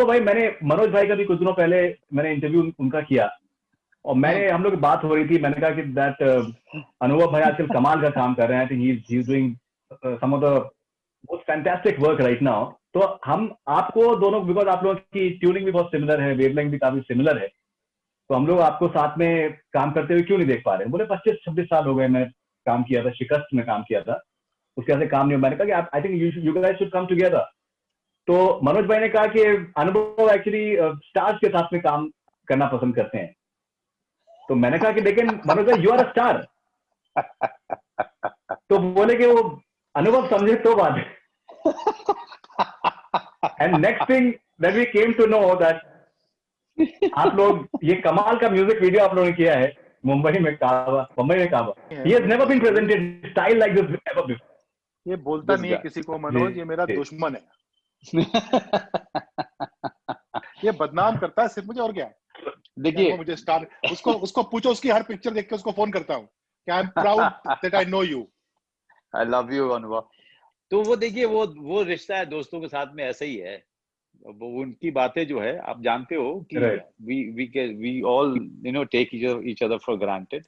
अनुभव भाई, मैंने मनोज भाई का भी कुछ दिनों पहले मैंने इंटरव्यू उनका किया, और मैंने हम लोग बात हो रही थी, मैंने कहा कि दैट अनुभव भाई आजकल कमाल का काम कर रहे हैं, I think he is doing some of the most fantastic work right now. तो हम आपको दोनों, बिकॉज आप लोगों की ट्यूनिंग भी बहुत सिमिलर है, वेवलेंथ भी काफी सिमिलर है, तो हम लोग आपको साथ में काम करते हुए क्यों नहीं देख पा रहे हैं? बोले 25-26 साल हो गए मैं काम किया था, शिकस्त में काम किया था, उसके बाद काम नहीं। मैंने कहा कि I think you guys should come together. तो मनोज भाई ने कहा कि अनुभव एक्चुअली स्टार्स के साथ में काम करना पसंद करते हैं। तो मैंने कहा कि लेकिन मनोज भाई यू आर अ स्टार। तो बोले कि वो अनुभव समझे तो बात है। And next thing that we came to know that आप लोग ये कमाल का म्यूजिक वीडियो आप लोगों ने किया है मुंबई में काबा। He has never been presented style like this ever before. ये बोलता नहीं है किसी को मनोज, ये मेरा दुश्मन है। ये बदनाम करता है सिर्फ मुझे, और क्या। देखिए मुझे स्टार, उसको पूछो, उसकी हर पिक्चर देख के उसको फोन करता हूँ कि I am proud that I know you, I love you अनुभव। तो वो देखिए वो रिश्ता है दोस्तों के साथ में, ऐसा ही है। वो उनकी बातें जो है आप जानते हो कि we all take each other for granted,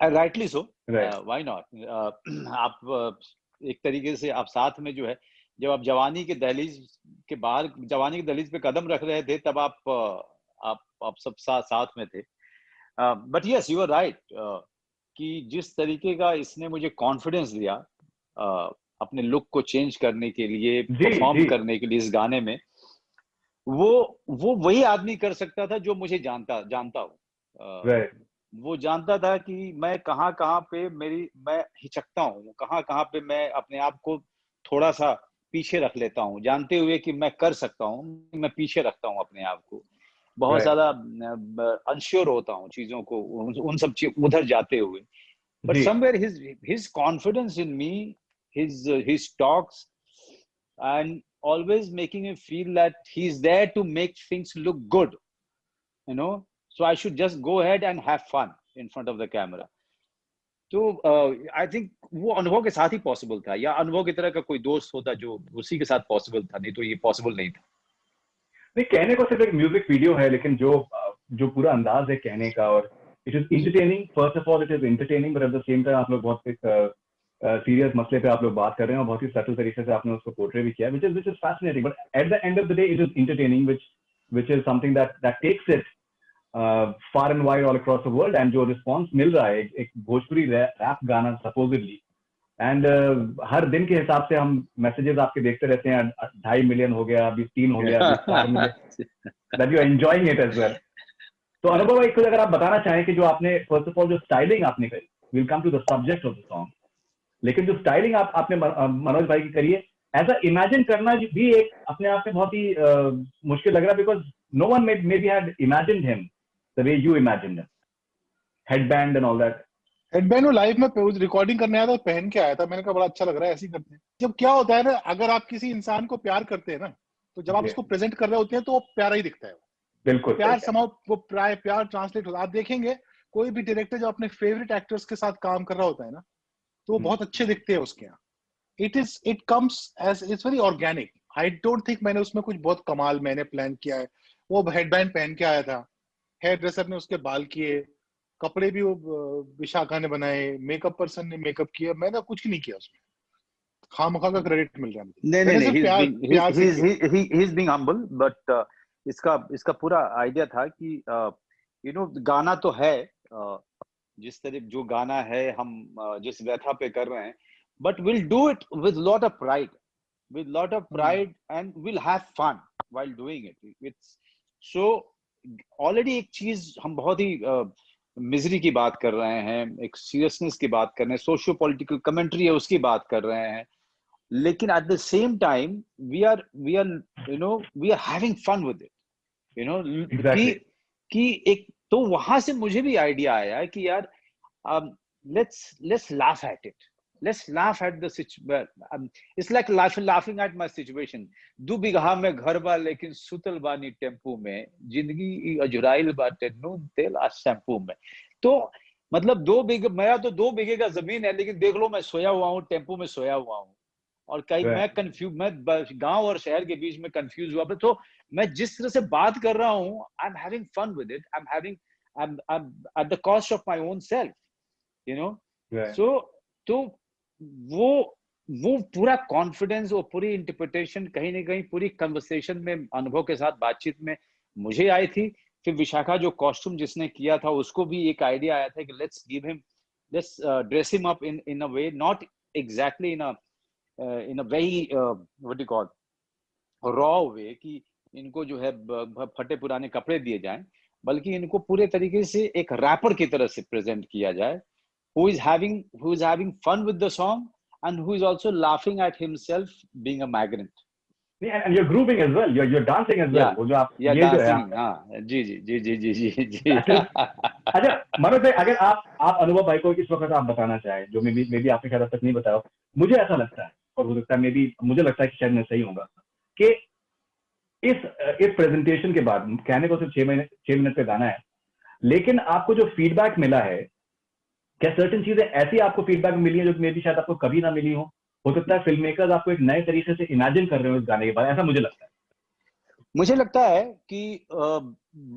rightly so, why not. आप एक तरीके से आप साथ में जो है, जब आप जवानी के दहलीज के बाहर, जवानी के दहलीज पे कदम रख रहे थे, तब आप सब साथ में थे। But yes you are right कि जिस तरीके का इसने मुझे कॉन्फिडेंस दिया अपने लुक को चेंज करने के लिए, परफॉर्म करने के लिए इस गाने में, वो वही आदमी कर सकता था जो मुझे जानता हूँ। वो जानता था कि मैं कहाँ पे मैं हिचकता हूँ, कहाँ पे मैं अपने आप को थोड़ा सा पीछे रख लेता हूँ, जानते हुए कि मैं कर सकता हूँ, मैं पीछे रखता हूँ अपने आप को, बहुत ज्यादा अनश्योर होता हूँ चीजों को, उन सब उधर जाते हुए। But somewhere his confidence in me, his talks, and always making me feel that he's there to make things look good, so I should just go ahead and have fun in front of the camera. तो I think वो अनुभव के साथ ही possible था, या अनुभव की तरह का कोई दोस्त होता जो उसी के साथ पॉसिबल था, नहीं तो ये पॉसिबल नहीं था। नहीं, कहने को सिर्फ एक म्यूजिक वीडियो है, लेकिन जो पूरा अंदाज है कहने का, और it is entertaining, first of all it is entertaining, but at the same time आप लोग बहुत एक सीरियस मसले पे आप लोग बात कर रहे हैं, और बहुत ही सटल तरीके से आपने उसको पोर्ट्रे भी किया, which is fascinating, but at the end of the day it is entertaining, which is something that takes it far and wide all across the world. And जो रिस्पॉन्स मिल रहा है एक भोजपुरी रैप गाना supposedly, एंड हर दिन के हिसाब से हम मैसेजेस आपके देखते रहते हैं, 2.5 मिलियन हो गया, अभी 3 हो गया, अभी 4 million, that you are enjoying it as well. तो अनुभव भाई कुछ अगर आप बताना चाहें कि जो आपने फर्स्ट ऑफ ऑल जो स्टाइलिंग आपने करी, we'll come to the subject of the song, लेकिन जो स्टाइलिंग आपने मनोज भाई की करी है, ऐसा इमेजिन करना भी एक अपने आप में बहुत ही मुश्किल लग रहा है, because no one maybe had imagined him the way you imagined him, headband and all that. Headband वो लाइव में रिकॉर्डिंग करने आया था, पहन के आया था, मैंने कहा बड़ा अच्छा लग रहा है, ऐसे ही करते हैं। जब क्या होता है ना, अगर आप किसी इंसान को प्यार करते हैं ना, तो जब आप उसको प्रेजेंट कर रहे होते हैं तो वो प्यारा ही दिखता है। बिल्कुल प्यार समाव वो प्यार ट्रांसलेट होता है। आप देखेंगे कोई भी डायरेक्टर जो अपने फेवरेट एक्टर्स के साथ काम कर रहा होता है ना, तो वो बहुत अच्छे दिखते हैं उसके यहाँ। It comes as it's very organic. I don't think मैंने उसमें कुछ बहुत कमाल मैंने प्लान किया है। वो हेडबैंड पहन के आया था, हेयर ड्रेसर ने उसके बाल किए, कपड़े भी वो विशाखा ने बनाए, मेकअप पर्सन ने मेकअप किया, मैंने कुछ नहीं किया उसमें। खामखा का क्रेडिट मिल रहा है मुझे। नहीं, he is being humble, but इसका पूरा आइडिया था कि गाना तो है, जिस तरह जो गाना है हम जिस व्यथा पे कर रहे हैं, but we'll do it with lot of pride and we'll have fun while doing it. It's so already एक चीज हम बहुत ही मिजरी की बात कर रहे हैं, एक सीरियसनेस की बात कर रहे हैं, सोशियो पॉलिटिकल कमेंट्री है उसकी बात कर रहे हैं, लेकिन at the same time we are having fun with it, exactly. कि एक तो वहां से मुझे भी आइडिया आया कि यार let's laugh at it. Let's laugh at the situation. It's like laughing at my situation. 2 बीघा में घर बा लेकिन सुतल बानी टेम्पू में, जिंदगी अजुराइल बाटे नून तेल आ शैम्पू में। तो मतलब 2 बीघे, मेरा तो 2 बीघे का जमीन है, लेकिन देख लो मैं सोया हुआ हूँ, टेम्पू में सोया हुआ हूँ, और कई मैं गांव और शहर के बीच में कंफ्यूज हुआ। तो मैं जिस तरह से बात कर रहा हूँ, I am having fun with it, I'm at the cost of my own self, you know. So तो वो पूरा कॉन्फिडेंस, वो पूरी इंटरप्रिटेशन कहीं ना कहीं पूरी कन्वर्सेशन में, अनुभव के साथ बातचीत में मुझे आई थी। फिर विशाखा जो कॉस्ट्यूम जिसने किया था, उसको भी एक आइडिया आया था कि let's dress him up in a way, not exactly in a very what do you call raw way, कि इनको जो है फटे पुराने कपड़े दिए जाएं, बल्कि इनको पूरे तरीके से एक रैपर की तरह से प्रेजेंट किया जाए, who is having fun with the song and who is also laughing at himself being a migrant. And you're grooving as well, you're dancing as well. वो जो आप ये जो है, हाँ जी जी जी जी जी जी जी। अच्छा मनोज भाई, अगर आप अनुभव भाई को इस वक्त आप बताना चाहें, जो मे बी आपने शायद अब तक नहीं बताया, मुझे ऐसा लगता है, और हो सकता है मे बी मुझे लगता है कि शायद मैं सही होगा, कि इस प्रेजेंटेशन के बाद, कहने को सिर्फ 6 मिनट का गाना है, लेकिन आपको जो फीडबैक मिला है, क्या सर्टेन चीजें ऐसी आपको फीडबैक मिली है जो मे बी शायद आपको कभी ना मिली हो सकता है फिल्म मेकर्स आपको एक नए तरीके से इमेजिन कर रहे हो इस गाने के बाद, ऐसा मुझे लगता है। मुझे लगता है कि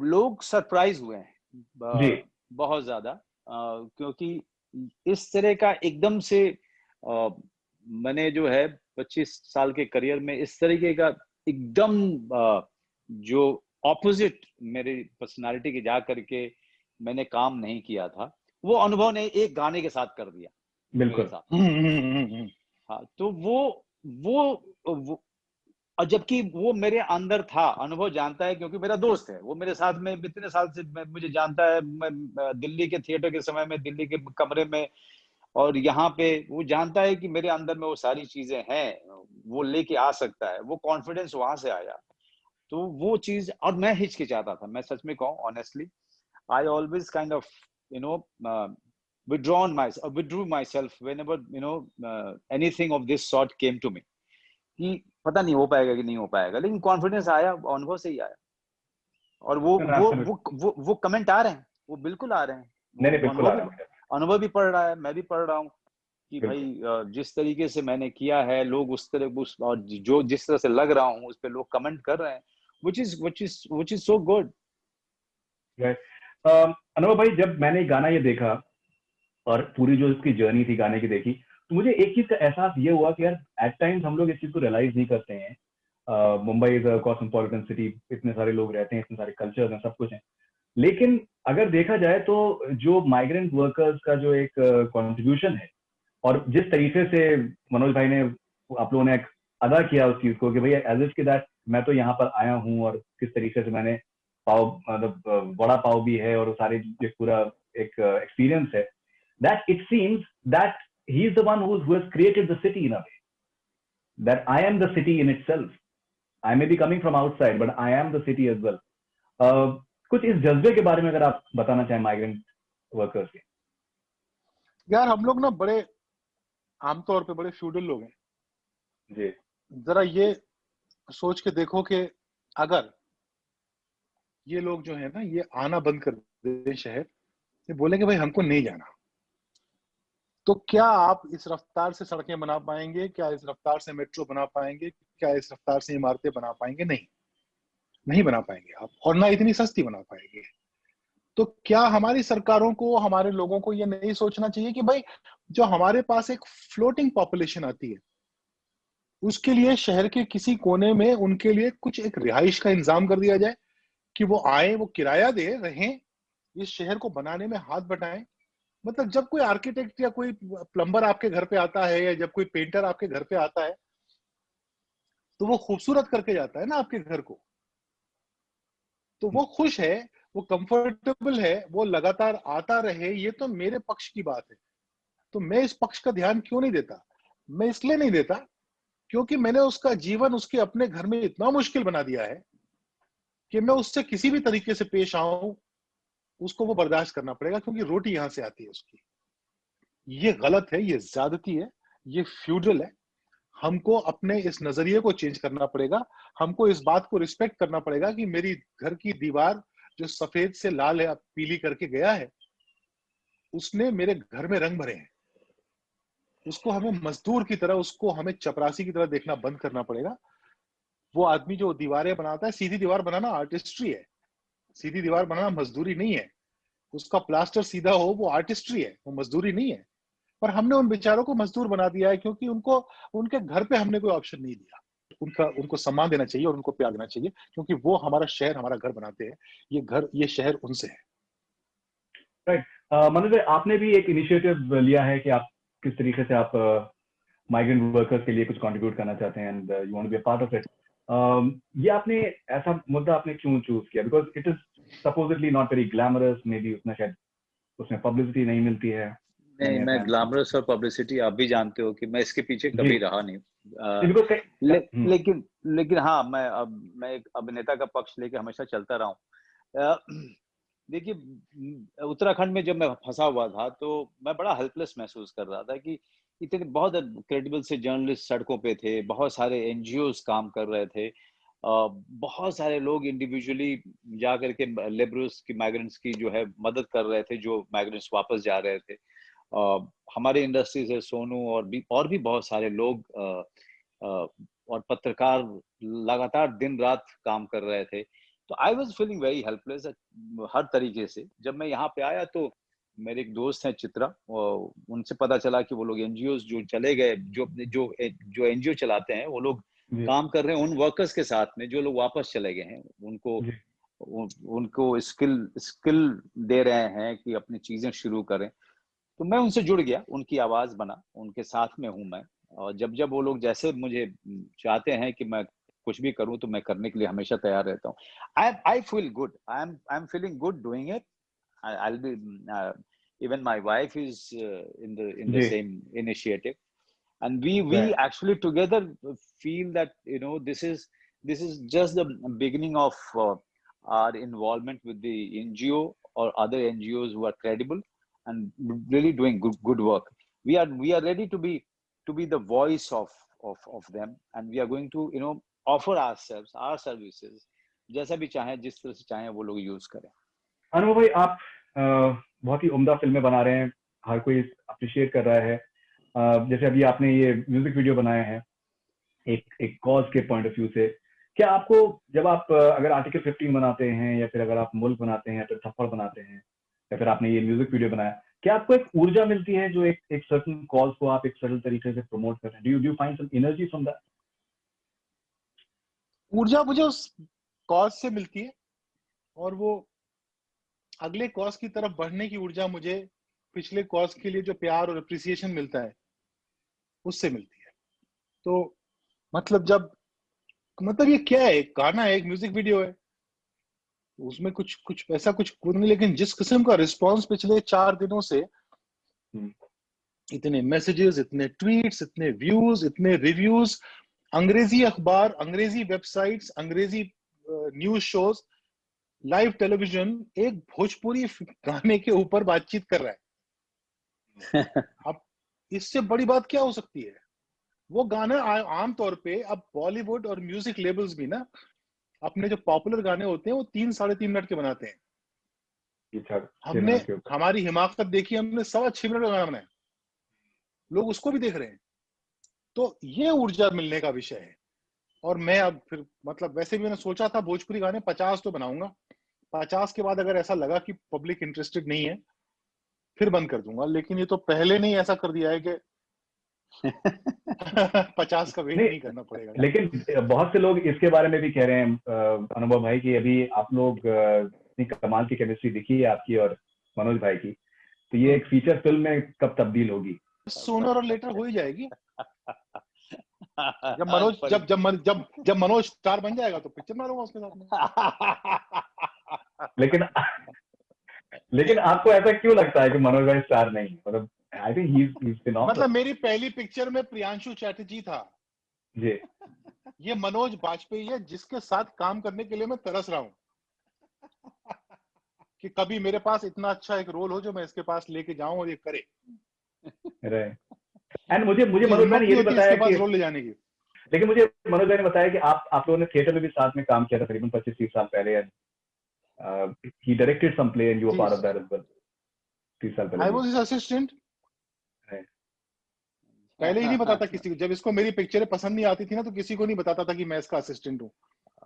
लोग सरप्राइज हुए हैं बहुत ज्यादा, क्योंकि इस तरह का एकदम से मैंने जो है 25 साल के करियर में इस तरीके का एकदम जो ऑपोजिट मेरी पर्सनालिटी के जा करके मैंने काम नहीं किया था, वो अनुभव ने एक गाने के साथ कर दिया। बिल्कुल। हाँ, तो वो और जबकि वो मेरे अंदर था, अनुभव जानता है क्योंकि मेरा दोस्त है, वो मेरे साथ में इतने साल से मुझे जानता है। मैं दिल्ली के थिएटर के समय में, दिल्ली के कमरे में और यहाँ पे, वो जानता है कि मेरे अंदर में वो सारी चीजें हैं, वो लेके आ सकता है। वो कॉन्फिडेंस वहां से आया। तो वो चीज, और मैं हिचकिचाता था, मैं सच में कहूँ honestly, I always kind of withdrew myself whenever anything of this sort came to me, कि पता नहीं हो पाएगा कि नहीं हो पाएगा, लेकिन कॉन्फिडेंस आया, अनुभव से ही आया। और वो कमेंट आ रहे हैं, वो बिल्कुल आ रहे हैं। नहीं, बिल्कुल आ रहे हैं। अनुभव भी पढ़ रहा है, मैं भी पढ़ रहा हूँ कि भाई जिस तरीके से मैंने किया है, लोग उस तरह, और जो जिस तरह से लग रहा हूँ उस पे लोग कमेंट कर रहे हैं, which is so good. अनुभव भाई, जब मैंने गाना ये देखा और पूरी जो इसकी जर्नी थी गाने की देखी, तो मुझे एक चीज का एहसास ये हुआ कि यार एट टाइम्स हम लोग इस चीज को रियलाइज नहीं करते हैं। Mumbai is a cosmopolitan city, इतने सारे लोग रहते हैं, इतने सारे कल्चर्स हैं, सब कुछ है, लेकिन अगर देखा जाए तो जो माइग्रेंट वर्कर्स का जो एक कॉन्ट्रीब्यूशन है, और जिस तरीके से मनोज भाई ने, आप लोगों ने अदा किया उस चीज को कि भैया एज इफ कि दैट मैं तो यहाँ पर आया हूँ, और किस तरीके से मैंने पाव, मतलब बड़ा पाव भी है और सारे पूरा एक एक्सपीरियंस है, that it seems that he is the one who has created the city in a way, that I am the city in itself. I may be coming from outside, but I am the city as well. कुछ इस जज्बे के बारे में अगर आप बताना चाहें माइग्रेंट वर्कर्स के। यार हम लोग ना बड़े आमतौर पे बड़े फ्यूडल लोग हैं जी। जरा ये सोच के देखो कि अगर ये लोग जो है ना, ये आना बंद कर दे शहर, ये बोलेंगे भाई हमको नहीं जाना, तो क्या आप इस रफ्तार से सड़कें बना पाएंगे? क्या इस रफ्तार से मेट्रो बना पाएंगे? क्या इस रफ्तार से इमारतें बना पाएंगे? नहीं बना पाएंगे आप, और ना इतनी सस्ती बना पाएंगे। तो क्या हमारी सरकारों को, हमारे लोगों को ये नहीं सोचना चाहिए कि भाई जो हमारे पास एक फ्लोटिंग पॉपुलेशन आती है, उसके लिए शहर के किसी कोने में उनके लिए कुछ एक रिहाइश का इंतजाम कर दिया जाए, कि वो आए, वो किराया दे, रहें, इस शहर को बनाने में हाथ बटाएं। मतलब जब कोई आर्किटेक्ट या कोई प्लम्बर आपके घर पे आता है, या जब कोई पेंटर आपके घर पे आता है, तो वो खूबसूरत करके जाता है ना आपके घर को, तो वो खुश है, वो कंफर्टेबल है, वो लगातार आता रहे, ये तो मेरे पक्ष की बात है। तो मैं इस पक्ष का ध्यान क्यों नहीं देता? मैं इसलिए नहीं देता क्योंकि मैंने उसका जीवन उसके अपने घर में इतना मुश्किल बना दिया है कि मैं उससे किसी भी तरीके से पेश आऊं, उसको वो बर्दाश्त करना पड़ेगा, क्योंकि रोटी यहां से आती है उसकी। ये गलत है, ये ज्यादती है, ये फ्यूडल है। हमको अपने इस नजरिए को चेंज करना पड़ेगा। हमको इस बात को रिस्पेक्ट करना पड़ेगा कि मेरी घर की दीवार जो सफेद से लाल या पीली करके गया है, उसने मेरे घर में रंग भरे हैं। उसको हमें मजदूर की तरह, उसको हमें चपरासी की तरह देखना बंद करना पड़ेगा। वो आदमी जो दीवारें बनाता है, सीधी दीवार बनाना आर्टिस्ट्री है, सीधी दीवार बनाना मजदूरी नहीं है। उसका प्लास्टर सीधा हो वो आर्टिस्ट्री है, वो मजदूरी नहीं है। पर हमने उन बेचारों को मजदूर बना दिया है क्योंकि उनको उनके घर पे हमने कोई ऑप्शन नहीं दिया। उनको सम्मान देना चाहिए और उनको प्यार देना चाहिए क्योंकि वो हमारा शहर, हमारा घर बनाते हैं। ये घर, ये शहर उनसे है। राइट। मनोज भाई, आपने भी एक इनिशिएटिव लिया है कि आप किस तरीके से आप माइग्रेंट वर्कर्स के लिए कुछ कंट्रीब्यूट करना चाहते हैं and you want to be a part of it. ये आपने ऐसा मुद्दा आपने क्यों चूज किया? Because it is supposedly not very glamorous, maybe उतना शायद उसमें पब्लिसिटी नहीं मिलती है। नहीं, मैं ग्लैमरस और पब्लिसिटी, आप भी जानते हो कि मैं इसके पीछे कभी रहा नहीं। लेकिन हाँ, मैं एक अभिनेता का पक्ष लेके हमेशा चलता रहा हूँ। देखिए, उत्तराखंड में जब मैं फंसा हुआ था तो मैं बड़ा हेल्पलेस महसूस कर रहा था कि इतने बहुत क्रेडिबल से जर्नलिस्ट सड़कों पे थे, बहुत सारे एनजीओज काम कर रहे थे, बहुत सारे लोग इंडिविजुअली जा करके लेबरर्स की, माइग्रेंट्स की जो है मदद कर रहे थे, जो माइग्रेंट्स वापस जा रहे थे। हमारे इंडस्ट्री से सोनू और भी बहुत सारे लोग और पत्रकार लगातार दिन रात काम कर रहे थे। तो I was feeling very helpless हर तरीके से। जब मैं यहाँ पे आया तो मेरे एक दोस्त हैं चित्रा, उनसे पता चला कि वो लोग एनजीओ जो चले गए, जो एनजीओ चलाते हैं, वो लोग काम कर रहे हैं उन वर्कर्स के साथ में जो लोग वापस चले गए हैं। उनको स्किल दे रहे हैं कि अपनी चीजें शुरू करें। तो मैं उनसे जुड़ गया, उनकी आवाज बना, उनके साथ में हूं मैं। और जब वो लोग जैसे मुझे चाहते हैं कि मैं कुछ भी करूं तो मैं करने के लिए हमेशा तैयार रहता हूं। I feel good, I am feeling good doing it. I'll be even my wife is in the same initiative, and we actually together feel that this is just the beginning of our involvement with the NGO or other NGOs who are credible and really doing good work. We are ready to be the voice of them, and we are going to offer ourselves, our services, जैसा भी चाहे, जिस तरह से चाहे वो लोग use करें। अनुभव भाई, आप बहुत ही उम्दा फिल्में बना रहे हैं, हर कोई अप्रिशिएट कर रहा है। जैसे अभी आपने ये म्यूजिक वीडियो बनाया है एक कॉज के पॉइंट ऑफ व्यू से, क्या आपको जब आप अगर आर्टिकल 15 बनाते हैं या फिर अगर आप मुल्क बनाते हैं या फिर थप्पड़ बनाते हैं या फिर आपने ये म्यूजिक वीडियो बनाया, क्या आपको एक ऊर्जा मिलती है जो एक सर्टेन कॉज को आप एक सरल तरीके से प्रमोट कर रहे हैं? Do you find some energy from that? ऊर्जा मुझे उस कॉज से मिलती है और वो अगले कॉज की तरफ बढ़ने की ऊर्जा मुझे पिछले कॉज के लिए जो प्यार और अप्रिसिएशन मिलता है उससे मिलती है। तो मतलब ये क्या है, एक गाना है, एक म्यूजिक वीडियो है, उसमें कुछ ऐसा कुछ नहीं, लेकिन जिस किस्म का रिस्पांस पिछले 4 दिनों से, इतने मैसेजेस, इतने ट्वीट्स, इतने व्यूज, इतने रिव्यूज, अंग्रेजी अखबार, अंग्रेजी वेबसाइट्स, अंग्रेजी न्यूज शोज, लाइव टेलीविजन एक भोजपुरी गाने के ऊपर बातचीत कर रहा है। अब इससे बड़ी बात क्या हो सकती है? वो गाना आमतौर पे अब बॉलीवुड और म्यूजिक लेबल्स भी ना अपने जो पॉपुलर गाने होते हैं वो 3-3.5 मिनट के बनाते हैं। हमने हमारी हिमाकत देखी, हमने 6.25 मिनट का गाना बनाया, लोग उसको भी देख रहे हैं। तो ये ऊर्जा मिलने का विषय है। और मैं अब फिर वैसे भी मैंने सोचा था भोजपुरी गाने 50 तो बनाऊंगा, 50 के बाद अगर ऐसा लगा कि पब्लिक इंटरेस्टेड नहीं है फिर बंद कर दूंगा। लेकिन ये तो पहले नहीं ऐसा कर दिया है कि 50 का वेट नहीं करना पड़ेगा। लेकिन बहुत से लोग इसके बारे में भी कह रहे हैं अनुभव भाई कि अभी आप लोग इतनी कमाल की केमिस्ट्री दिखी है आपकी और मनोज भाई की, तो ये एक फीचर फिल्म में कब तब्दील होगी? सूनर और लेटर हो ही जाएगी। जब मनोज स्टार बन जाएगा तो पिक्चर मारूंगा उसके साथ में। लेकिन आपको ऐसा क्यों लगता है कि मनोज भाई स्टार नहीं? मतलब आई थिंक ही इज फिनोमिनल। मेरी पहली पिक्चर में प्रियांशु चैटर्जी था जी। ये मनोज बाजपेयी है जिसके साथ काम करने के लिए मैं तरस रहा हूं कि कभी मेरे पास इतना अच्छा एक रोल हो जो मैं इसके पास लेके जाऊं और ये करे। राइट। एंड मुझे मनोज भाई ने ये भी बताया कि रोल ले जाने की, लेकिन मुझे मनोज भाई ने बताया कि आप लोगों ने थिएटर में भी साथ में काम किया था करीबन 25-30 साल पहले। He directed some play and you were part of that as well. 30 साल पहले। I was his assistant. Right. पहले ही नहीं बताता किसी को, जब इसको मेरी पिक्चरें पसंद नहीं आती थी ना तो किसी को नहीं बताता था कि मैं इसका असिस्टेंट हूँ।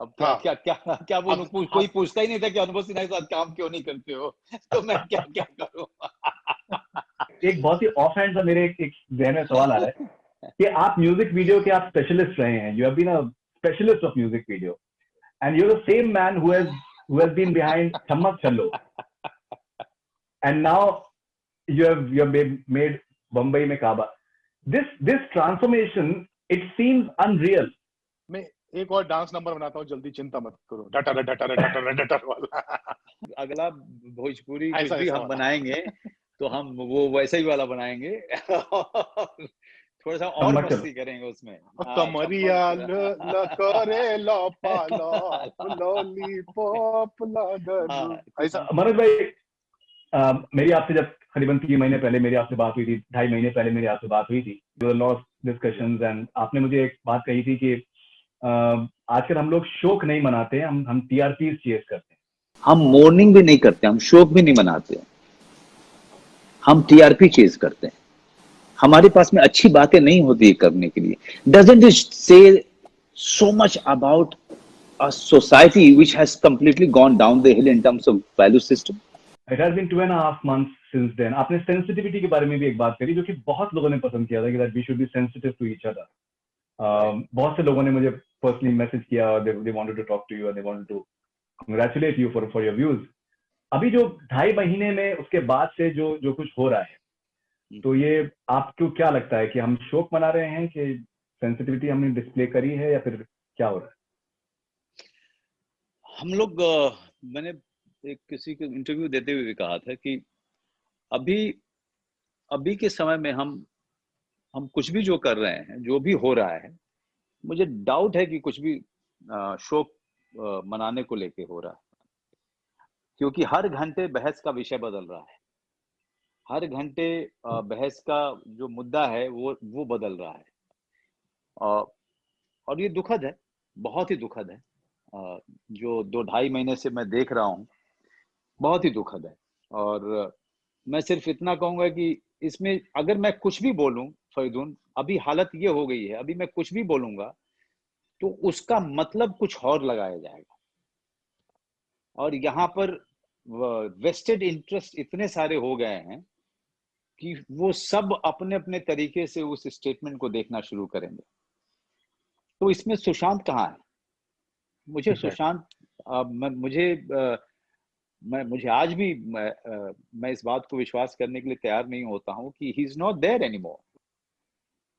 अब क्या हाँ, क्या क्या क्या बोलूं, कोई अब पूछता ही नहीं था कि अनुभव सिन्हा के साथ काम क्यों नहीं करते हो, तो मैं क्या क्या करूं। एक बहुत ही ऑफ हैंड सा मेरे एक जहन में सवाल आ रहा है कि आप म्यूजिक वीडियो के आप स्पेशलिस्ट रहे हैं, you have been a specialist of music video, and you are the same man who has been behind Chammak Challo, and now you have made Bombay में काबा. This transformation, it seems unreal. मैं एक और dance number बनाता हूँ, जल्दी, चिंता मत करो, डटर डटर डटर डटर वाला। अगला भोजपुरी ऐसा भी ऐसा हम वाला। बनाएंगे तो हम वो वैसा ही वाला बनाएंगे। थोड़ा सा और चम्मक चलो. मस्ती करेंगे उसमें। कमरिया ल करे ला पाला हाँ, लॉलीपॉप लागलू, ऐसा। मनोज भाई, मेरी आपसे जब करीबन 3 महीने पहले मेरी आपसे बात हुई थी, 2.5 महीने पहले मेरी आपसे बात हुई थी, लॉट डिस्कशंस, एंड आपने मुझे एक बात कही थी कि आजकल हम लोग शौक नहीं मनाते, हम टीआरपी चेस करते हैं। हम मॉर्निंग भी नहीं करते, हम शौक भी नहीं मनाते, हम टीआरपी चेज करते हैं। हमारे पास में अच्छी बातें नहीं होती करने के लिए। डजंट इट से so much about a society which has completely gone down the hill in terms of value system? It has been 2.5 months since then. आपने सेंसिटिविटी के बारे में भी एक बात करी जो कि बहुत लोगों ने पसंद किया था कि that we should be sensitive to each other. बहुत से लोगों ने मुझे पर्सनली मैसेज किया, they wanted to talk to you and they wanted to congratulate you for your views. अभी जो 2.5 महीने में उसके बाद से जो कुछ हो रहा है, तो ये आपको क्या लगता है कि हम शौक मना रहे हैं कि सेंसिटिविटी हमने डिस्प्ले करी है, या फिर क्या हो रहा है? हम लोग मैंने एक किसी को इंटरव्यू देते हुए भी कहा था कि अभी के समय में हम कुछ भी जो कर रहे हैं, जो भी हो रहा है, मुझे डाउट है कि कुछ भी शौक मनाने को लेके हो रहा है, क्योंकि हर घंटे बहस का विषय बदल रहा है, हर घंटे बहस का जो मुद्दा है वो बदल रहा है, और ये दुखद है, बहुत ही दुखद है। जो 2-2.5 महीने से मैं देख रहा हूँ, बहुत ही दुखद है। और मैं सिर्फ इतना कहूंगा कि इसमें अगर मैं कुछ भी बोलूं फरीदून, अभी हालत ये हो गई है, अभी मैं कुछ भी बोलूंगा तो उसका मतलब कुछ और लगाया जाएगा, और यहाँ पर वेस्टेड इंटरेस्ट इतने सारे हो गए हैं कि वो सब अपने अपने तरीके से उस स्टेटमेंट को देखना शुरू करेंगे। तो इसमें सुशांत कहाँ है? मुझे सुशांत मुझे आज भी मैं इस बात को विश्वास करने के लिए तैयार नहीं होता हूँ कि he is not there anymore.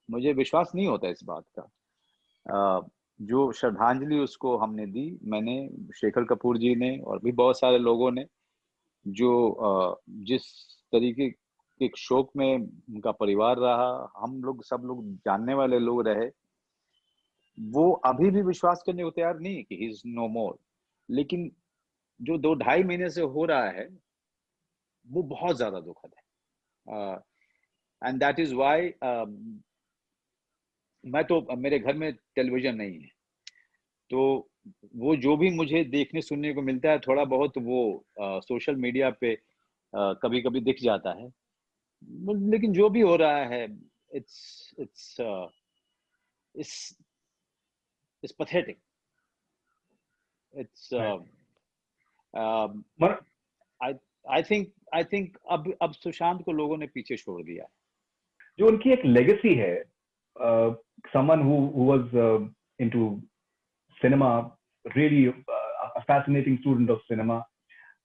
मुझे विश्वास नहीं होता इस बात का। जो श्रद्धांजलि उसको हमने दी, मैंने, शेखर कपूर जी ने और भी बहुत सारे लोगों ने, जो जिस तरीके के शोक में उनका परिवार रहा, हम लोग सब लोग जानने वाले लोग रहे, वो अभी भी विश्वास करने को तैयार नहीं कि ही इज नो मोर। लेकिन जो 2-2.5 महीने से हो रहा है वो बहुत ज्यादा दुखद है, एंड दैट इज व्हाई मैं तो, मेरे घर में टेलीविजन नहीं है, तो वो जो भी मुझे देखने सुनने को मिलता है थोड़ा बहुत, वो सोशल मीडिया पे कभी कभी दिख जाता है। लेकिन जो भी हो रहा है, it's pathetic. It's I think अब सुशांत को लोगों ने पीछे छोड़ दिया है। जो उनकी एक लेगेसी है, someone who was into cinema, really a fascinating student of cinema,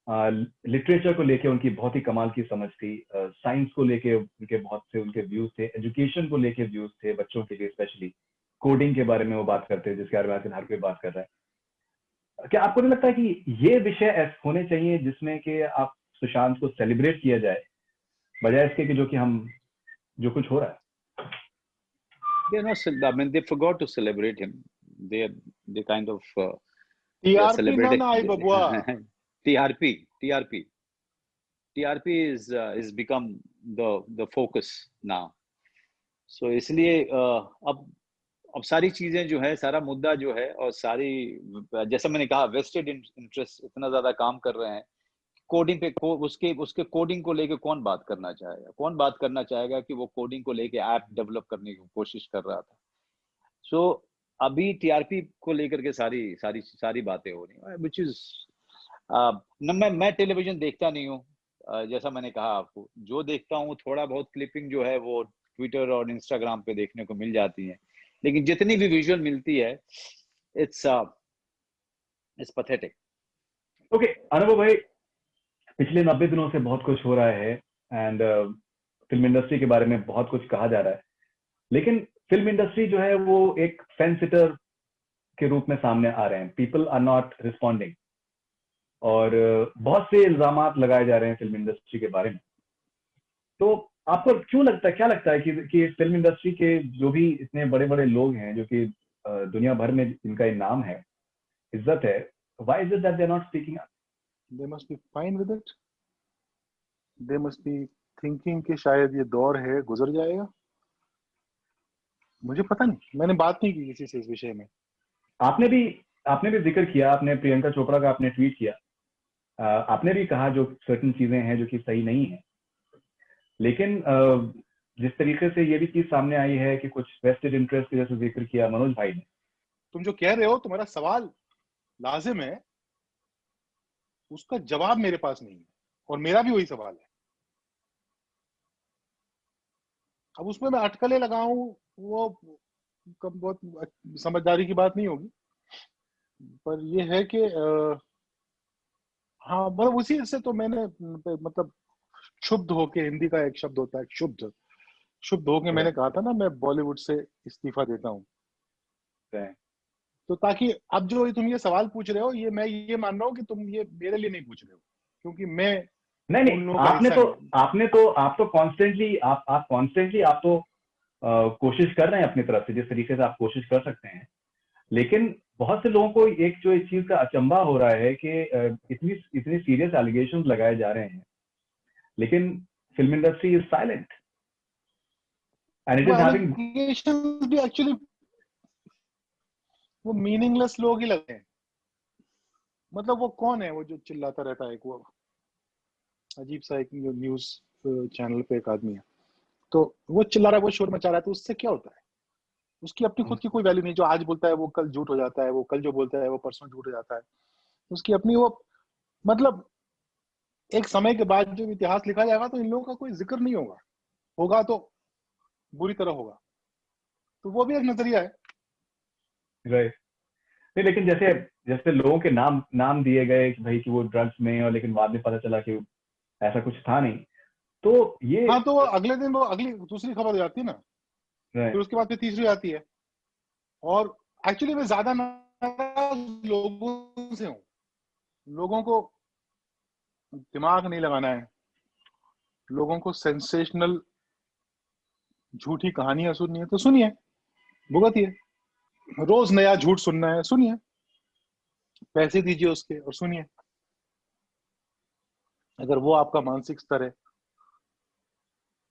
literature को लेके उनकी बहुत ही कमाल की समझ थी, साइंस को लेके उनके बहुत से उनके व्यूज थे, एजुकेशन को लेके व्यूज थे, बच्चों के लिए स्पेशली कोडिंग के बारे में वो बात करते हैं, जिसके बारे में हर कोई बात कर रहा है। क्या आपको नहीं लगता है कि ये विषय ऐसे होने चाहिए जिसमें कि आप सुशांत को सेलिब्रेट किया जाए, बजाय इसके कि जो कि हम जो कुछ हो रहा है? I mean, they forgot to celebrate him. They kind of TRP ना आई बबुआ। TRP is become the focus now. So इसलिए अब सारी चीजें जो है, सारा मुद्दा जो है, और सारी, जैसा मैंने कहा, वेस्टेड इंटरेस्ट इतना ज्यादा काम कर रहे हैं कोडिंग पे उसके कोडिंग को लेके कौन बात करना चाहेगा? कौन बात करना चाहेगा कि वो कोडिंग को लेके ऐप डेवलप करने की कोशिश कर रहा था? सो अभी टीआरपी को लेकर के सारी बातें हो रही हैं, व्हिच इज न मैं टेलीविजन देखता नहीं हूँ। जैसा मैंने कहा आपको, जो देखता हूँ थोड़ा बहुत क्लिपिंग जो है वो ट्विटर और इंस्टाग्राम पे देखने को मिल जाती है, लेकिन जितनी भी विजुअल मिलती है इट्स पैथेटिक। ओके अनुभव भाई, पिछले 90 दिनों से बहुत कुछ हो रहा है एंड फिल्म इंडस्ट्री के बारे में बहुत कुछ कहा जा रहा है, लेकिन फिल्म इंडस्ट्री जो है वो एक फेंस सिटर के रूप में सामने आ रहे हैं। पीपल आर नॉट रिस्पॉन्डिंग और बहुत से इल्जामात लगाए जा रहे हैं फिल्म इंडस्ट्री के बारे में। तो आपको क्यों लगता है, क्या लगता है कि फिल्म इंडस्ट्री के जो भी इतने बड़े बड़े लोग हैं, जो कि दुनिया भर में इनका नाम है, इज्जत है, why is it that they're not speaking up? They must be fine with it. They must be thinking कि शायद ये दौर है, गुजर जाएगा। मुझे पता नहीं, मैंने बात नहीं की किसी से इस विषय में। आपने भी जिक्र किया, आपने प्रियंका चोपड़ा का आपने ट्वीट किया, आपने भी कहा जो सर्टेन चीजें हैं जो कि सही नहीं है, लेकिन जिस तरीके से ये भी चीज सामने आई है कि कुछ वेस्टेड इंटरेस्ट की जैसे जिक्र किया मनोज भाई ने। तुम जो कह रहे हो, तुम्हारा सवाल लाजिम है, उसका जवाब मेरे पास नहीं है, और मेरा भी वही सवाल है। अब उसमें मैं अटकलें लगाऊं, वो बहुत समझदारी की बात नहीं होगी, पर ये है कि हाँ, मतलब उसी से तो मैंने मतलब क्षुब्ध होके, हिंदी का एक शब्द होता है क्षुब्ध होके मैंने कहा था ना, मैं बॉलीवुड से इस्तीफा देता हूँ। तो ताकि अब जो तुम ये सवाल पूछ रहे हो, ये मैं ये मान रहा हूँ कि तुम ये मेरे लिए नहीं पूछ रहे हो, क्योंकि मैं नहीं, आप तो कॉन्स्टेंटली आप तो कोशिश कर रहे हैं अपनी तरफ से, जिस तरीके से आप कोशिश कर सकते हैं, लेकिन बहुत से लोगों को एक जो इस चीज का अचंभा हो रहा है कि इतनी सीरियस एलिगेशंस लगाए जा रहे हैं, लेकिन film industry is silent and it is having भी एक्चुअली वो मीनिंगलेस लोग ही लगते हैं। मतलब वो कौन है वो जो चिल्लाता रहता है, वो अजीब सा एक न्यूज चैनल पे एक आदमी है, तो वो चिल्ला रहा है, वो शोर मचा रहा है, तो उससे क्या होता है? उसकी अपनी खुद की कोई वैल्यू नहीं। जो आज बोलता है वो कल झूठ हो जाता है, वो कल जो बोलता है वो परसों झूठ हो जाता है। उसकी अपनी वो, मतलब एक समय के बाद जब इतिहास लिखा जाएगा तो इन लोगों का कोई जिक्र नहीं होगा तो बुरी तरह होगा। तो वो भी एक नजरिया है। राइट। नहीं, लेकिन जैसे लोगों के नाम दिए गए कि भाई कि वो ड्रग्स में, और लेकिन बाद में पता चला कि ऐसा कुछ था नहीं, तो ये हाँ, तो वो अगले दिन वो अगली दूसरी खबर हो जाती है ना, फिर उसके बाद फिर तीसरी आती है। और एक्चुअली मैं ज्यादा नाराज लोगों से हूँ। लोगों को दिमाग नहीं लगाना है, लोगों को सेंसेशनल झूठी कहानियां सुननी है तो सुनिए, भुगतिए। रोज नया झूठ सुनना है, सुनिए, पैसे दीजिए उसके और सुनिए। अगर वो आपका मानसिक स्तर है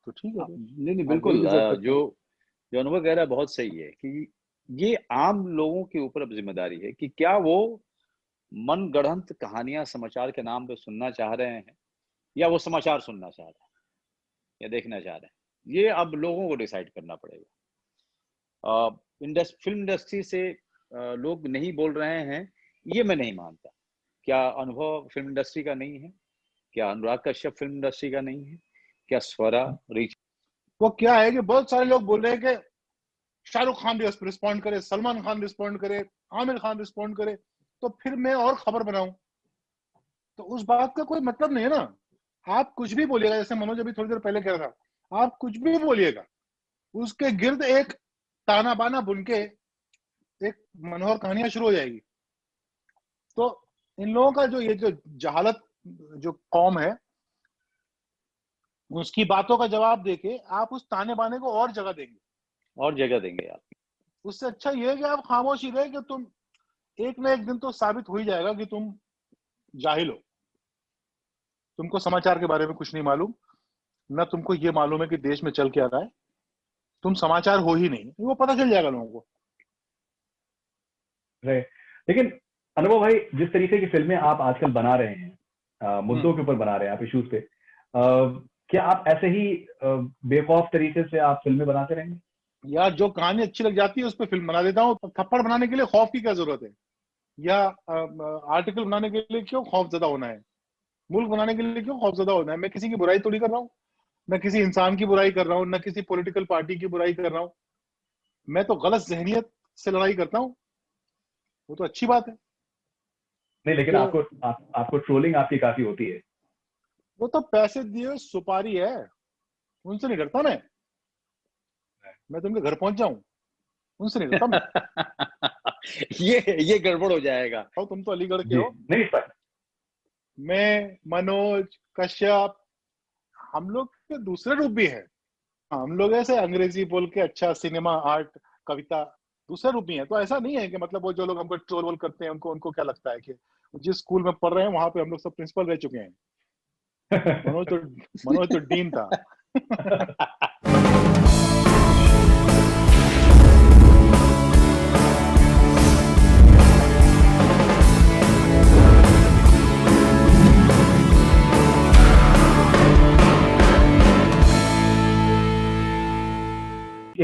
तो ठीक है। नहीं बिल्कुल, जो अनुभव कह रहा है बहुत सही है कि ये आम लोगों के ऊपर अब जिम्मेदारी है कि क्या वो मनगढ़ंत कहानियां समाचार के नाम पे सुनना चाह रहे हैं, या वो समाचार सुनना चाह रहे हैं या देखना चाह रहे हैं। ये अब लोगों को डिसाइड करना पड़ेगा। फिल्म इंडस्ट्री से लोग नहीं बोल रहे हैं, ये मैं नहीं मानता। क्या अनुभव फिल्म इंडस्ट्री का नहीं है? क्या अनुराग कश्यप फिल्म इंडस्ट्री का नहीं है? क्या स्वरा रीच? वो क्या है कि बहुत सारे लोग बोल रहे हैं कि शाहरुख खान भी रिस्पॉन्ड करे, सलमान खान रिस्पॉन्ड करे, आमिर खान रिस्पॉन्ड करे, तो फिर मैं और खबर बनाऊं। तो उस बात का कोई मतलब नहीं है ना। आप कुछ भी बोलिएगा, जैसे मनोज अभी थोड़ी देर पहले कह रहा था, आप कुछ भी बोलिएगा, उसके गिर्द एक ताना बाना बुन के एक मनोहर कहानियां शुरू हो जाएगी। तो इन लोगों का जो जहालत जो कौम है, उसकी बातों का जवाब देके आप उस ताने बाने को और जगह देंगे आप। उससे अच्छा ये है कि आप खामोशी रहे, कि तुम एक ना एक दिन तो साबित हो ही जाएगा कि तुम जाहिल हो, तुमको समाचार के बारे में कुछ नहीं मालूम, ना तुमको ये मालूम है कि देश में चल क्या रहा है, तुम समाचार हो ही नहीं, वो पता चल जाएगा लोगों को। लेकिन अनुभव भाई, जिस तरीके की फिल्में आप आजकल बना रहे हैं, मुद्दों के ऊपर बना रहे हैं आप, इश्यूज पे, क्या आप ऐसे ही बेखौफ तरीके से आप फिल्में बनाते रहेंगे? या जो कहानी अच्छी लग जाती है उस पर फिल्म बना देता हूँ। थप्पड़ बनाने के लिए खौफ की क्या जरूरत है, या आर्टिकल बनाने के लिए क्यों खौफ ज्यादा होना है, मुल्क बनाने के लिए क्यों खौफ ज्यादा होना है? मैं किसी की बुराई थोड़ी कर रहा हूँ, न किसी इंसान की बुराई कर रहा हूँ, न किसी पॉलिटिकल पार्टी की बुराई कर रहा हूँ। मैं तो गलत जहनियत से लड़ाई करता हूँ, वो तो अच्छी बात है। नहीं, लेकिन आपको ट्रोलिंग आपकी काफी होती है। वो तो पैसे दिए सुपारी है, उनसे नहीं डरता मैं तुमके घर पहुंच जाऊं, उनसे नहीं डरता मैं। ये गड़बड़ हो जाएगा। तुम तो अलीगढ़ के हो, नहीं सर, मैं, मनोज, कश्यप, हम लोग के दूसरे रूप भी है। हम लोग ऐसे अंग्रेजी बोल के अच्छा सिनेमा, आर्ट, कविता दूसरे रूप भी है। तो ऐसा नहीं है कि मतलब वो जो लोग हमको ट्रोल वोल करते हैं उनको क्या लगता है कि जिस स्कूल में पढ़ रहे हैं वहां पे हम लोग सब प्रिंसिपल रह चुके हैं। मनोज तो डीन था।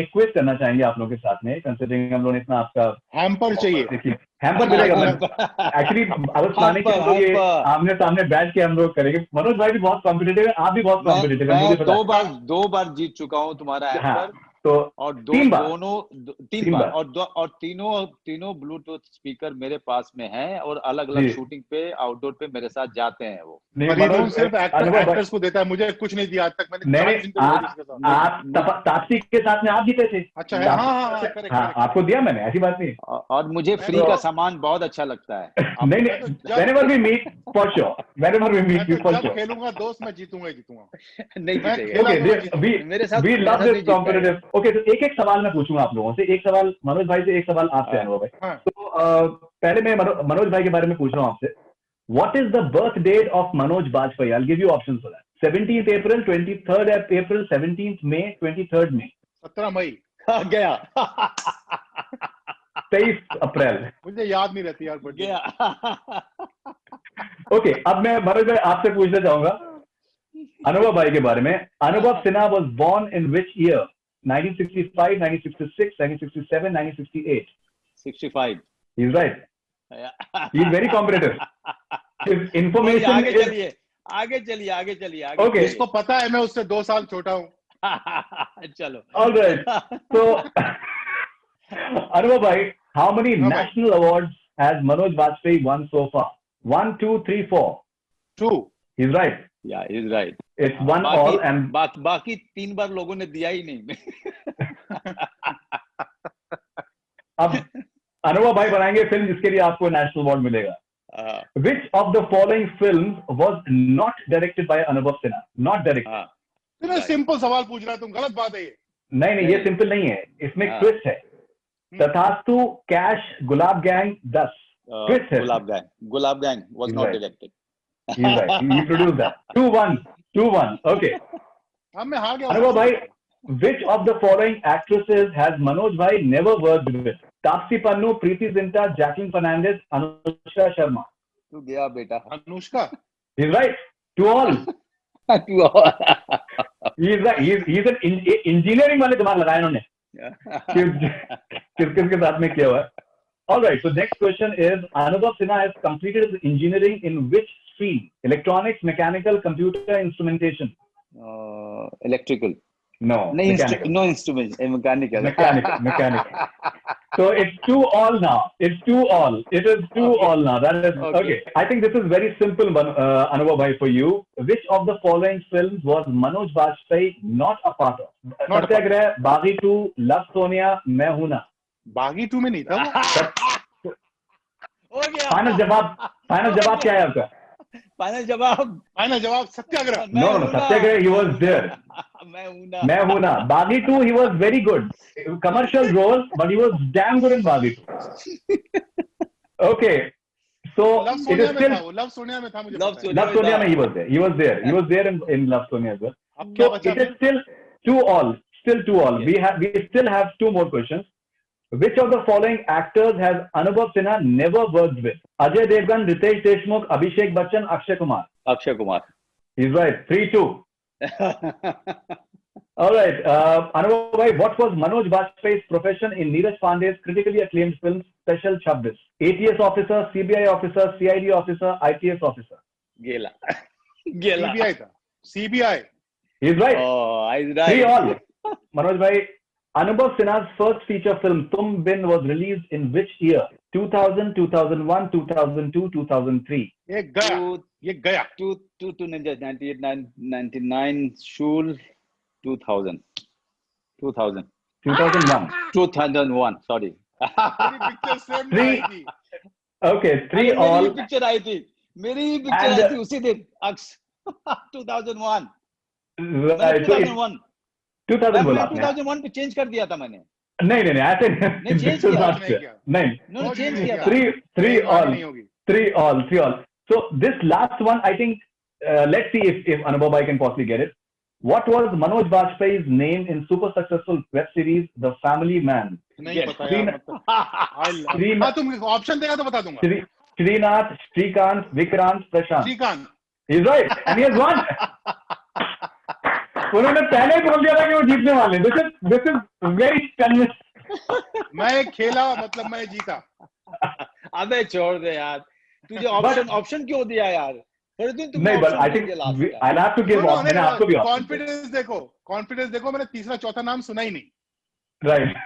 एक क्विज करना चाहेंगे आप लोगों के साथ में, कंसिडरिंग हम लोग ने इतना आपका हैम्पर चाहिए। हैम्पर मिलेगा। एक्चुअली आई वाज प्लानिंग कि हम लोग ये आमने सामने बैठ के हम लोग करेंगे। मनोज भाई भी बहुत कॉम्पिटिटिव है, आप भी बहुत कॉम्पिटिटिव है, मुझे पता है। दो बार जीत चुका हूँ तुम्हारा हैम्पर। तो और तीन बार और तीनों ब्लूटूथ स्पीकर मेरे पास में हैं और अलग अलग शूटिंग पे, आउटडोर पे मेरे साथ जाते हैं। वो मनोज सिर्फ एक्टर्स को देता है, मुझे कुछ नहीं दिया आज तक। मैंने आप तापसी के साथ में आप जीते थे। अच्छा है, हाँ, आपको दिया मैंने, ऐसी बात नहीं। और मुझे फ्री का सामान बहुत अच्छा लगता है। नहीं, whenever we meet for sure, whenever we meet for sure। खेलूंगा दोस्त, मैं जीतूंगा। नहीं जीतेगा। मेरे साथ we love this competitive। Okay, तो एक सवाल मैं पूछूंगा आप लोगों से। एक सवाल मनोज भाई से, एक सवाल आपसे अनुभव भाई। तो पहले मैं मनोज भाई के बारे में पूछ रहा हूँ आपसे। What is the birth date of Manoj Bajpayee? I'll give you options for that. 17th April, 23rd April, 17th May, 23rd May। 17 मई गया। 23 अप्रैल। मुझे याद नहीं रहती यार, गया। ओके, अब मैं मनोज भाई आपसे पूछना चाहूंगा अनुभव भाई के बारे में। अनुभव Sinha was born in which year? 1965, 1966, 1967, 1968? 65. He's right. He's very competitive. His information आगे चलिए। Okay. इसको पता है मैं उससे 2 साल छोटा हूँ। चलो। All right. So, Anubhav bhai, how many national awards has Manoj Bajpayee won so far? 1, 2, 3, 4? 2. He's right. Yeah, he's right. It's 1 all and बाकी 3 बार लोगों ने दिया ही नहीं। अब अनुभव भाई बनाएंगे फिल्म जिसके लिए आपको नेशनल अवार्ड मिलेगा। Which of the following films was not directed by Anubhav Sinha? Not directed. तुम सिंपल सवाल पूछ रहा है, तुम गलत बात है ये। नहीं, ये सिंपल नहीं है, इसमें ट्विस्ट है। तथास्तु, कैश, गुलाब गैंग, 10। ट्विस्ट है। गुलाब gang was not directed. He's right. He produced that. 2-1. Okay. अब मैं हार गया। अनुभव भाई, which of the following actresses has Manoj bhai never worked with? Taapsee Pannu, Preity Zinta, Jacqueline Fernandez, Anushka Sharma? तू गया बेटा। Anushka. He's right. 2 all. He's right. He's an engineering वाले दिमाग लगाए उन्होंने। किसके साथ में किया हुआ है? All right. So next question is, Anubhav Sinha has completed his engineering in which stream? Electronics, mechanical, computer, instrumentation? Electrical. No. No instrument. Mechanical. Mechanical. So it's 2 all now. It is 2 all now. That is okay. I think this is very simple, Anubhav bhai, for you. Which of the following films was Manoj Bajpayee not a part of? Satyagrah, Baghi 2, Love Sonia, Main Hoon Na? बागी 2 में नहीं था। हो गया। Final जवाब क्या है आपका? फाइनल जवाब सत्याग्रह। No, Satyagraha he was there. मैं हूं ना। बागी 2 he was very good. Commercial role, but he was damn good in बागी 2. Okay, so it is still love Sonia में था मुझे। लव सोनिया में he was there. He was there in love Sonia as well. So it is still 2 all. We still have 2 more questions. Which of the following actors has Anubhav Sinha never worked with? Ajay Devgan, Ritesh Deshmukh, Abhishek Bachchan, Akshay Kumar. Akshay Kumar. He's right. 3-2. All right. Anubhav bhai, what was Manoj Bajpayee's profession in Neeraj Pandey's critically acclaimed film Special 26? ATS officer, CBI officer, CID officer, IPS officer. गेला. गेला. CBI था. CBI. He's right. Oh, he's right. 3-all. Manoj bhai, Anubhav Sinha's first feature film Tum Bin was released in which year? 2000, 2001, 2002, 2003. ये गया. ये गया. 98, 99, Shul, 2000. 2001. 2001, sorry. मेरी picture same Three. आई थी. Okay, 3-all. मेरी पिक्चर आई थी. मेरी पिक्चर आई थी उसी दिन. अक्स. 2001. Right, so it's 2001. 2000 बोला आपने. 2001 पे चेंज कर दिया था मैंने. नहीं ऐसे नहीं, change this is किया. not नहीं fair. किया. नहीं. No, चेंज किया था. 3-all. नहीं होगी. 3-all. So this last one, I think, let's see if Anubhav bhai can possibly get it. What was Manoj Bajpayee's name in super successful web series The Family Man? नहीं पता यार. मतलब. हाँ तुम ऑप्शन देगा तो बता दूंगा. Srinath, Srikanth, Vikrant, Prashant. Shrikant. He's right, and he has won. उन्होंने पहले ही बोल दिया था कि वो जीतने वाले. This is very convincing. मैं खेला मतलब मैं जीता. अबे छोड़ दे यार. तुझे ऑप्शन क्यों दिया यार? नहीं, but I think I'll have to give. मैंने आपको भी कॉन्फिडेंस देखो मैंने तीसरा चौथा नाम सुना ही नहीं. Right.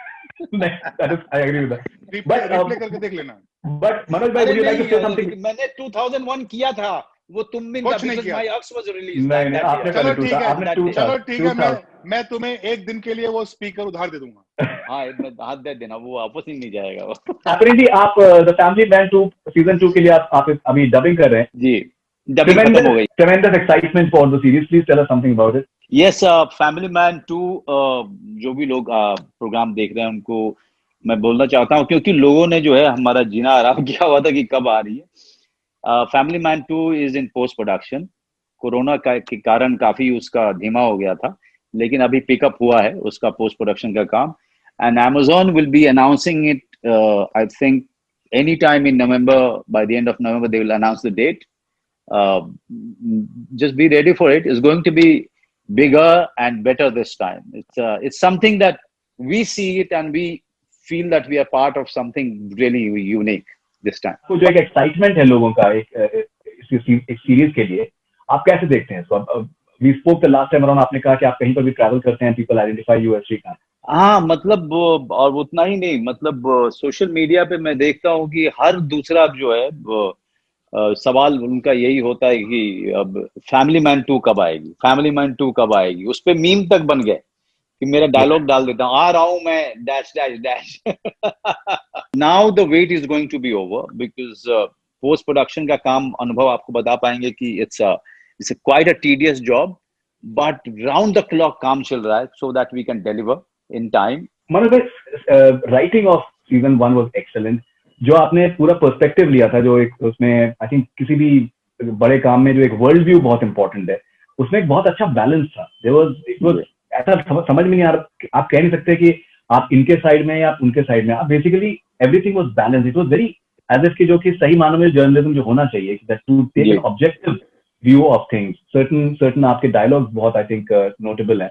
I agree with that. Replay करके देख लेना. But Manoj bhai, would you like to say something? मैंने 2001 किया था. वो तुम बिन कुछ नहीं किया. My Ux was released. नहीं आपने चलो पहले ठीक है. आपने चलो ठीक है. मैं तुम्हें एक दिन के लिए वो स्पीकर उधार दे दूंगा. हाँ, हाथ दे देना. वो वापस ही नहीं जाएगा वो. Apparently आप The Family Man 2 season 2 के लिए आप अभी डबिंग कर रहे हैं. जी. डबिंग खत्म हो गई. Tremendous excitement for the series. Please tell us something about it. Yes, Family Man 2 जो भी लोग प्रोग्राम देख रहे हैं उनको मैं बोलना चाहता हूँ, क्योंकि लोगों ने जो है हमारा जीना आराम किया हुआ था कि कब आ रही है. Family man 2 is in post production. Corona के कारण काफी उसका धीमा हो गया था, लेकिन अभी पिकअप हुआ है उसका पोस्ट प्रोडक्शन का काम. And Amazon will be announcing it, I think any time in November. By the end of November they will announce the date. Just be ready for it. It's going to be bigger and better this time. It's something that we see it and we feel that we are part of something really unique this time. तो जो एक excitement है लोगों का एक series के लिए, आप कैसे देखते हैं इसको? We spoke the last time around, आपने कहा कि आप कहीं पर भी ट्रैवल करते हैं, people identify you as Shrikant. हाँ, मतलब और उतना ही नहीं, मतलब सोशल मीडिया पे मैं देखता हूँ कि हर दूसरा जो है सवाल उनका यही होता है कि अब फैमिली मैन 2 कब आएगी, फैमिली मैन 2 कब आएगी. उस पे मीम तक बन गए कि मेरा डायलॉग डाल देता हूँ, आ रहा हूँ मैं dash dash dash. Now the wait is going to be over because post production का काम अनुभव आपको बता पाएंगे कि it's quite a tedious job, but round the clock काम चल रहा है so that we can deliver in time. Manoj भाई, writing of season 1 was excellent. जो आपने पूरा पर्सपेक्टिव लिया था, जो एक उसमें आई थिंक किसी भी बड़े काम में जो एक वर्ल्ड व्यू बहुत इंपॉर्टेंट है, उसमें एक बहुत अच्छा बैलेंस था. इट वाज ऐसा समझ में नहीं आ रहा, आप कह नहीं सकते कि आप इनके साइड में या आप उनके साइड में. आप basically everything was balance. It was very as if की जो कि सही मानों में जर्नलिज्म जो होना चाहिए, that to take an objective view of things. Certain आपके डायलॉग्स बहुत आई थिंक नोटेबल है.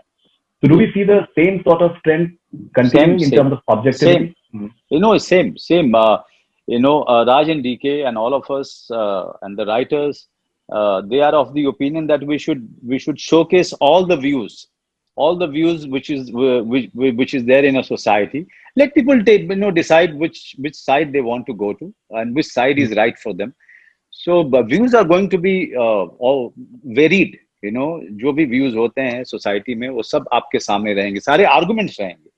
So do we see the same sort of trend continuing in terms of objectivity? Same. Raj and DK and all of us and the writers, they are of the opinion that we should showcase all the views which is there in a society. Let people decide which side they want to go to and which side is right for them. So views are going to be all varied. जो भी views होते हैं society में वो सब आपके सामने रहेंगे, सारे आर्गुमेंट्स रहेंगे.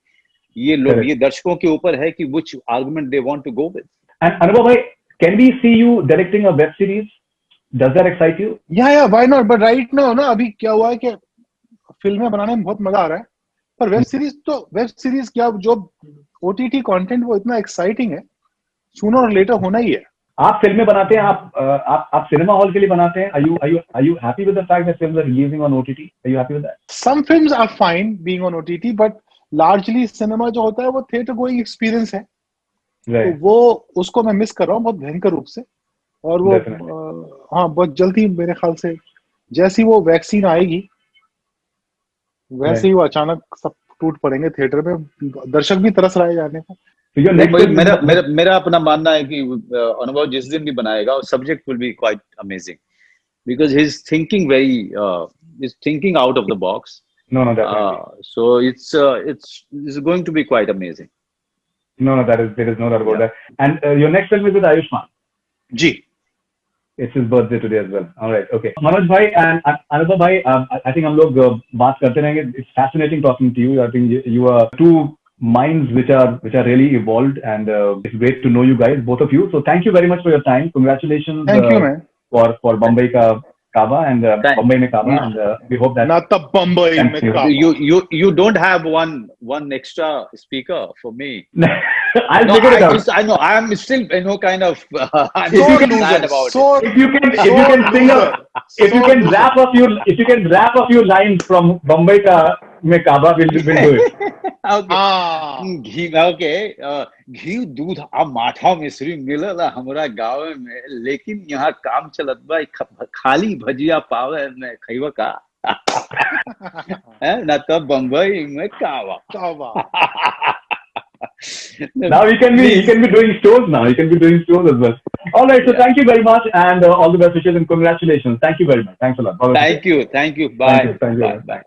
ये दर्शकों के ऊपर है कि which argument they want to go with. And Anubhav bhai, can we see you directing a web series? Does that excite you? Yeah, why not? But right now ना अभी क्या हुआ है कि फिल्में बनाने में बहुत मजा आ रहा है, पर वेब सीरीज क्या, जो OTT कंटेंट वो इतना एक्साइटिंग है, सूनर और लेटर होना ही है. आप फिल्में बनाते हैं, आप सिनेमा हॉल के लिए बनाते हैं. Are you happy with the fact that films are releasing on OTT? Are you happy with that? Some films are fine being on OTT, but largely cinema जो होता है वो थिएटर गोइंग एक्सपीरियंस है, तो Right. वो उसको मैं miss कर रहा हूँ बहुत भयंकर रूप से। और वो Definitely. हाँ बहुत जल्दी मेरे ख्याल से जैसी वो वैक्सीन आएगी वैसे Right. ही वो अचानक सब टूट पड़ेंगे थिएटर में, दर्शक भी तरस रहा है जाने को। So your next film मेरा is मेरा मेरा अपना मानना है कि अनुभव जिस दिन भी बनाएगा subject will be quite amazing because he's thinking very he's thinking out of the box. no, definitely. So it's going to be quite amazing. No, there is no doubt about Yeah. that. And your next film is with Ayushmann. जी It's his birthday today as well. All right, okay. Manoj bhai and Anubhav bhai, I think हम लोग बात करते रहेंगे. It's fascinating talking to you. I think you are two minds which are really evolved, and it's great to know you guys, both of you. So thank you very much for your time. Congratulations. Thank you man. For Bombay ka Kaaba and Bombay mein Kaaba, and we hope that ना तब बम्बई में Thank you. Kaaba. You don't have one extra speaker for me. I'll No, figure it out. I know. I am still, kind of. I'm So still loser, sad about so it. If you can sing if you can rap a few lines from Bombay ka mein Kaaba, we'll do it. Okay. हाँ घी घी दूध आ माठा मिश्री मिलला हमरा गाँव में, लेकिन यहाँ काम चलत बा खाली भजिया पावे में खइबा का ना तो बम्बई में कावा। काबा। Now he can be doing shows now. He can be doing shows as well. All right. So thank you very much, and all the best wishes and congratulations. Thank you very much. Thanks a lot. Thank you. Bye. Thank you. Bye.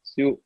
See you.